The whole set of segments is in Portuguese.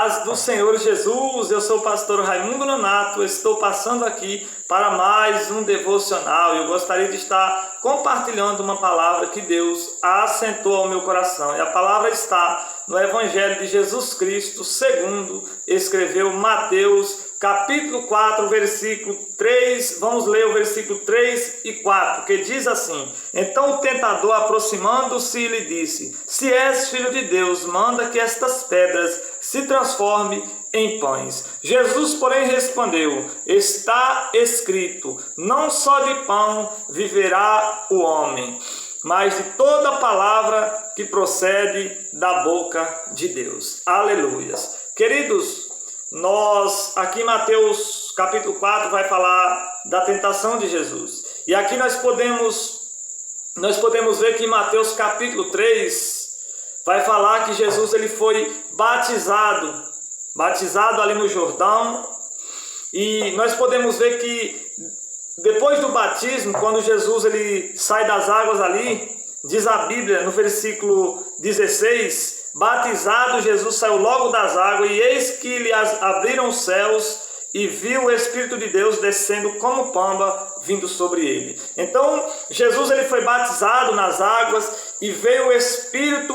Paz do Senhor Jesus, eu sou o pastor Raimundo Nonato, estou passando aqui para mais um devocional. Eu gostaria de estar compartilhando uma palavra que Deus assentou ao meu coração. E a palavra está no Evangelho de Jesus Cristo, segundo escreveu Mateus, capítulo 4, versículo 3. Vamos ler o versículo 3 e 4, que diz assim: Então o tentador, aproximando-se, lhe disse: Se és filho de Deus, manda que estas pedras se transformem em pães. Jesus, porém, respondeu: Está escrito, não só de pão viverá o homem, mas de toda palavra que procede da boca de Deus. Aleluias. Queridos, nós aqui em Mateus capítulo 4 vai falar da tentação de Jesus. E aqui nós podemos ver que em Mateus capítulo 3 vai falar que Jesus ele foi batizado ali no Jordão. E nós podemos ver que depois do batismo, quando Jesus ele sai das águas ali, diz a Bíblia no versículo 16, batizado Jesus saiu logo das águas, e eis que lhe abriram os céus, e viu o Espírito de Deus descendo como pomba vindo sobre ele. Então Jesus ele foi batizado nas águas, e veio o Espírito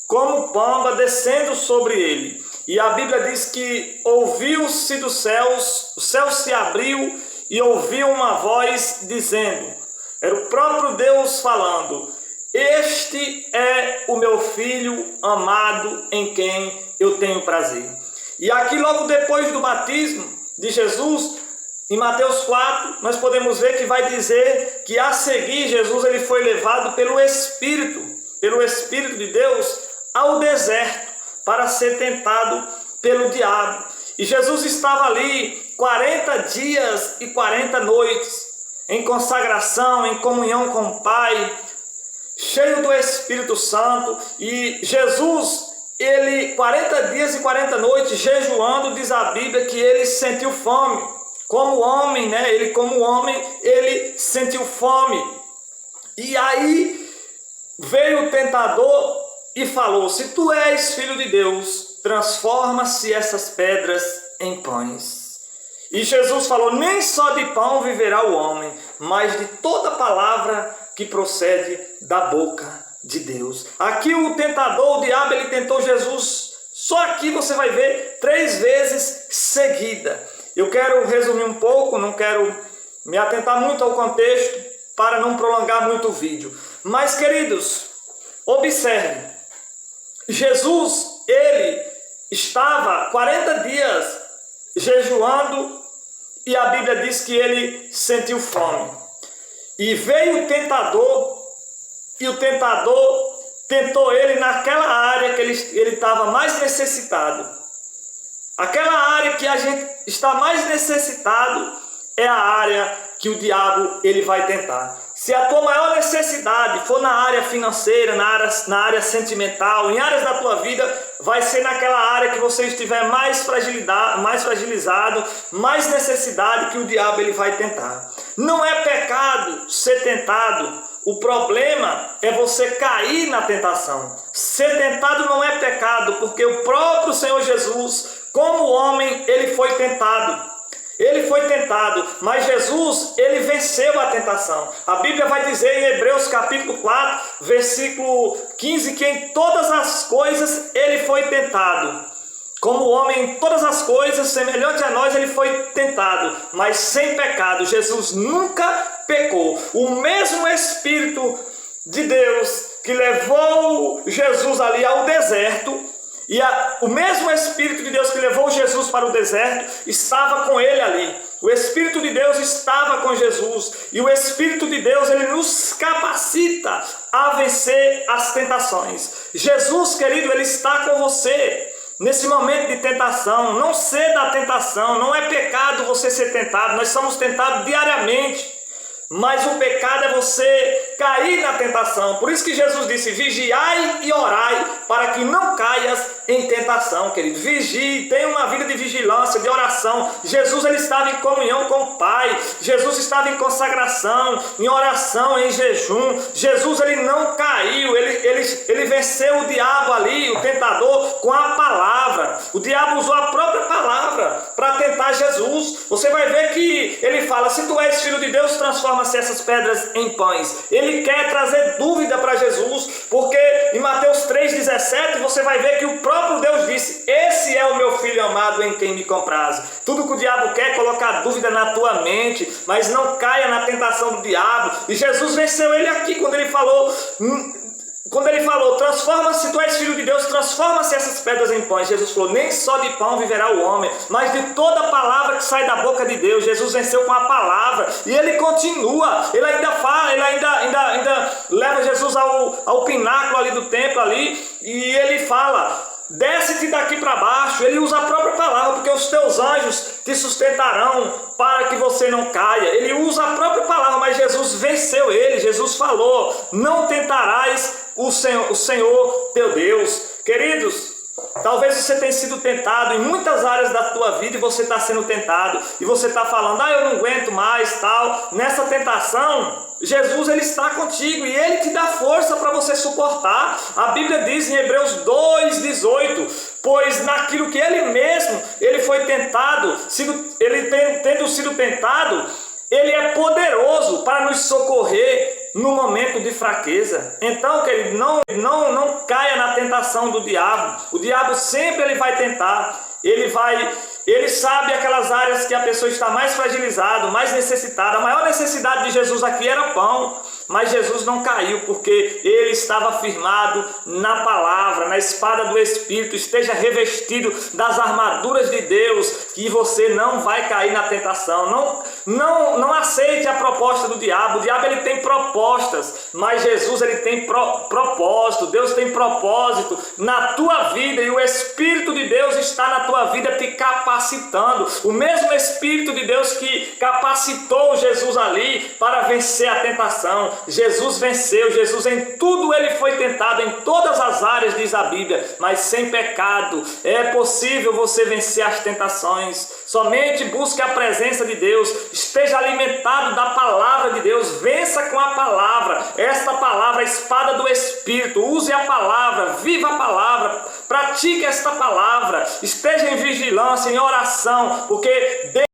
como pomba descendo sobre ele. E a Bíblia diz que ouviu-se dos céus, o céu se abriu, e ouviu uma voz dizendo, era o próprio Deus falando: Este é o meu filho amado em quem eu tenho prazer. E aqui logo depois do batismo de Jesus, em Mateus 4, nós podemos ver que vai dizer que a seguir Jesus ele foi levado pelo Espírito de Deus ao deserto para ser tentado pelo diabo. E Jesus estava ali 40 dias e 40 noites em consagração, em comunhão com o Pai, cheio do Espírito Santo. E Jesus, ele 40 dias e 40 noites jejuando, diz a Bíblia que ele sentiu fome. Como homem, né? Ele sentiu fome. E aí veio o tentador e falou: Se tu és filho de Deus, transforma-se essas pedras em pães. E Jesus falou: Nem só de pão viverá o homem, mas de toda palavra que procede da boca de Deus. Aqui o tentador, o diabo, ele tentou Jesus. Só aqui você vai ver 3 vezes seguida. Eu quero resumir um pouco, não quero me atentar muito ao contexto para não prolongar muito o vídeo. Mas, queridos, observe. Jesus, ele estava 40 dias jejuando, e a Bíblia diz que ele sentiu fome. E veio o tentador, e o tentador tentou ele naquela área que ele estava mais necessitado. Aquela área que a gente está mais necessitado é a área que o diabo ele vai tentar. Se a tua maior necessidade for na área financeira, na área sentimental, em áreas da tua vida, vai ser naquela área que você estiver mais fragilizado, mais necessidade, que o diabo ele vai tentar. Não é pecado ser tentado. O problema é você cair na tentação. Ser tentado não é pecado, porque o próprio Senhor Jesus, como homem, ele foi tentado. Ele foi tentado, mas Jesus, ele venceu a tentação. A Bíblia vai dizer em Hebreus capítulo 4, versículo 15, que em todas as coisas ele foi tentado. Como homem em todas as coisas, semelhante a nós, ele foi tentado, mas sem pecado. Jesus nunca pecou. O mesmo Espírito de Deus que levou Jesus ali ao deserto, e o mesmo Espírito de Deus que levou Jesus para o deserto estava com ele ali. O Espírito de Deus estava com Jesus. E o Espírito de Deus, ele nos capacita a vencer as tentações. Jesus, querido, ele está com você nesse momento de tentação. Não ceda à tentação. Não é pecado você ser tentado. Nós somos tentados diariamente. Mas o pecado é você cair na tentação. Por isso que Jesus disse, vigiai e orai para que não caias em tentação, querido. Vigie, tenha uma vida de vigilância, de oração. Jesus, ele estava em comunhão com o Pai. Jesus estava em consagração, em oração, em jejum. Jesus, ele não caiu, ele venceu o diabo ali, o tentador, com a palavra. O diabo usou a própria palavra para tentar Jesus. Você vai ver que ele fala, se tu és filho de Deus, transforma-se essas pedras em pães. Ele quer trazer dúvida para Jesus, porque em Mateus 3,17 você vai ver que o próprio Deus disse, esse é o meu filho amado em quem me comprazo. Tudo que o diabo quer é colocar dúvida na tua mente, mas não caia na tentação do diabo. E Jesus venceu ele aqui quando ele falou, transforma-se, tu és filho de Deus, transforma-se essas pedras em pães. Jesus falou, nem só de pão viverá o homem, mas de toda palavra que sai da boca de Deus. Jesus venceu com a palavra, e ele continua, ele ainda fala, ele ainda leva Jesus ao pináculo ali do templo ali, e ele fala, desce-te daqui para baixo. Ele usa a própria palavra, porque os teus anjos te sustentarão para que você não caia. Ele usa a própria palavra, mas Jesus venceu ele. Jesus falou, não tentarás o Senhor teu Deus. Queridos, talvez você tenha sido tentado em muitas áreas da tua vida, e você está sendo tentado, e você está falando, eu não aguento mais, tal. Nessa tentação, Jesus, ele está contigo, e ele te dá força para você suportar. A Bíblia diz em Hebreus 2,18, pois naquilo que ele foi tentado, tendo sido tentado, ele é poderoso para nos socorrer no momento de fraqueza. Então, querido, não caia na tentação do diabo. O diabo sempre ele vai tentar. Ele sabe aquelas áreas que a pessoa está mais fragilizada, mais necessitada. A maior necessidade de Jesus aqui era pão. Mas Jesus não caiu, porque ele estava firmado na palavra, na espada do Espírito. Esteja revestido das armaduras de Deus, que você não vai cair na tentação. Não aceite a proposta do diabo. O diabo ele tem propostas, mas Jesus ele tem propósito. Deus tem propósito na tua vida, e o Espírito de Deus está na tua vida te capacitando. O mesmo Espírito de Deus que capacitou Jesus ali para vencer a tentação. Jesus venceu. Jesus em tudo ele foi tentado, em todas as áreas, diz a Bíblia, mas sem pecado. É possível você vencer as tentações. Somente busque a presença de Deus, esteja alimentado da palavra de Deus, vença com a palavra. Esta palavra, a espada do Espírito, use a palavra, viva a palavra, pratique esta palavra, esteja em vigilância, em oração, porque Deus